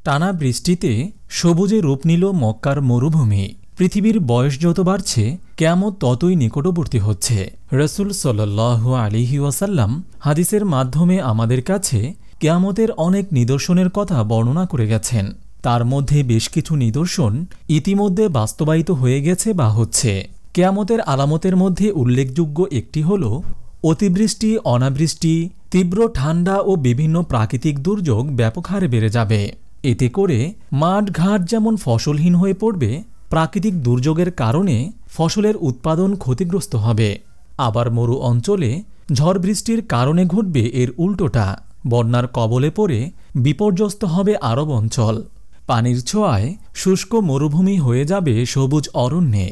টানা বৃষ্টিতে সবুজে রূপ নিল মক্কার মরুভূমি। পৃথিবীর বয়স যত বাড়ছে কিয়ামত ততই নিকটবর্তী হচ্ছে। রাসূল সাল্লাল্লাহু আলাইহি ওয়াসাল্লাম হাদিসের মাধ্যমে আমাদের কাছে কিয়ামতের অনেক নিদর্শনের কথা বর্ণনা করে গেছেন। তার মধ্যে বেশ কিছু নিদর্শন ইতিমধ্যে বাস্তবায়িত হয়ে গেছে বা হচ্ছে। কিয়ামতের আলামতের মধ্যে উল্লেখযোগ্য একটি হল অতিবৃষ্টি, অনাবৃষ্টি, তীব্র ঠান্ডা ও বিভিন্ন প্রাকৃতিক দুর্যোগ ব্যাপক হারে বেড়ে যাবে। এতে করে মাঠ ঘাট যেমন ফসলহীন হয়ে পড়বে, প্রাকৃতিক দুর্যোগের কারণে ফসলের উৎপাদন ক্ষতিগ্রস্ত হবে। আবার মরু অঞ্চলে ঝড় বৃষ্টির কারণে ঘটবে এর উল্টোটা, বন্যার কবলে পড়ে বিপর্যস্ত হবে আরব অঞ্চল। পানির ছোঁয়ায় শুষ্ক মরুভূমি হয়ে যাবে সবুজ অরণ্যে।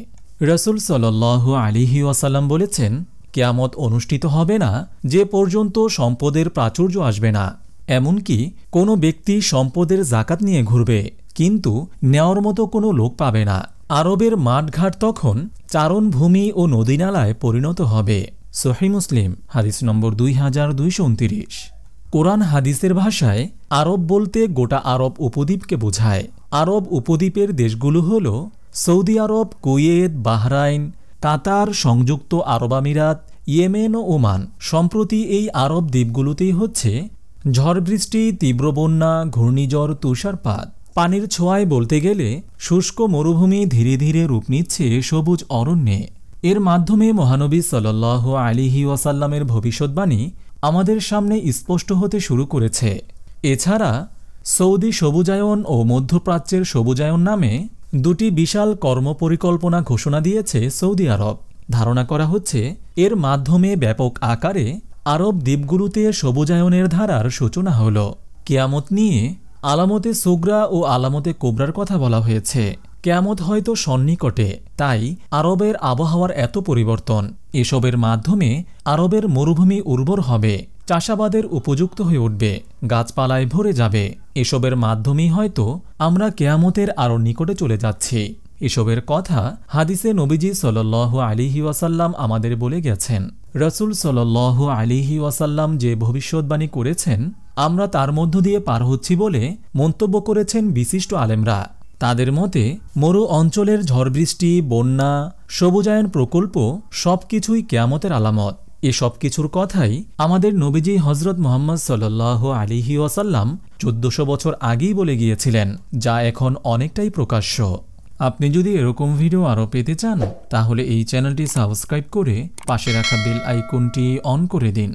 রাসূল সাল্লাল্লাহু আলাইহি ওয়াসাল্লাম বলেছেন, কিয়ামত অনুষ্ঠিত হবে না যে পর্যন্ত সম্পদের প্রাচুর্য আসবে না। এমনকি কোনো ব্যক্তি সম্পদের যাকাত নিয়ে ঘুরবে, কিন্তু নেওয়ার মতো কোনো লোক পাবে না। আরবের মাঠঘাট তখন চারণভূমি ও নদীনালায় পরিণত হবে। সহিহ মুসলিম হাদিস নম্বর 2229। কোরআন হাদিসের ভাষায় আরব বলতে গোটা আরব উপদ্বীপকে বোঝায়। আরব উপদ্বীপের দেশগুলো হল সৌদি আরব, কুয়েত, বাহরাইন, কাতার, সংযুক্ত আরব আমিরাত, ইয়েমেন ও ওমান। সম্প্রতি এই আরব দ্বীপগুলোতেই হচ্ছে ঝড় বৃষ্টি, তীব্র বন্যা, ঘূর্ণিঝড়, তুষারপাত। পানির ছোঁয়ায় বলতে গেলে শুষ্ক মরুভূমি ধীরে ধীরে রূপ নিচ্ছে সবুজ অরণ্যে। এর মাধ্যমে মহানবী সাল্লাল্লাহু আলাইহি ওয়াসাল্লামের ভবিষ্যৎবাণী আমাদের সামনে স্পষ্ট হতে শুরু করেছে। এছাড়া সৌদি সবুজায়ন ও মধ্যপ্রাচ্যের সবুজায়ন নামে দুটি বিশাল কর্মপরিকল্পনা ঘোষণা দিয়েছে সৌদি আরব। ধারণা করা হচ্ছে এর মাধ্যমে ব্যাপক আকারে আরব দ্বীপগুলোতে সবুজায়নের ধারার সূচনা হল। কিয়ামত নিয়ে আলামতে সুগরা ও আলামতে কোবরার কথা বলা হয়েছে। কিয়ামত হয়তো সন্নিকটে, তাই আরবের আবহাওয়ার এত পরিবর্তন। এসবের মাধ্যমে আরবের মরুভূমি উর্বর হবে, চাষাবাদের উপযুক্ত হয়ে উঠবে, গাছপালায় ভরে যাবে। এসবের মাধ্যমেই হয়তো আমরা কিয়ামতের আরও নিকটে চলে যাচ্ছি। এসবের কথা হাদিসে নবীজি সাল্লাল্লাহু আলাইহি ওয়াসাল্লাম আমাদের বলে গেছেন। রাসূল সাল্লাল্লাহু আলাইহি ওয়াসাল্লাম যে ভবিষ্যৎবাণী করেছেন, আমরা তার মধ্য দিয়ে পার হচ্ছি বলে মন্তব্য করেছেন বিশিষ্ট আলেমরা। তাদের মতে মরু অঞ্চলের ঝড় বৃষ্টি, বন্যা, সবুজায়ন প্রকল্প সবকিছুই কিয়ামতের আলামত। এসব কিছুর কথাই আমাদের নবীজি হযরত মুহাম্মদ সাল্লাল্লাহু আলাইহি ওয়াসাল্লাম 1400 বছর আগেই বলে গিয়েছিলেন, যা এখন অনেকটাই প্রকাশ্য। আপনি যদি এরকম ভিডিও আরও পেতে চান, তাহলে এই চ্যানেলটি সাবস্ক্রাইব করে পাশে রাখা বেল আইকনটি অন করে দিন।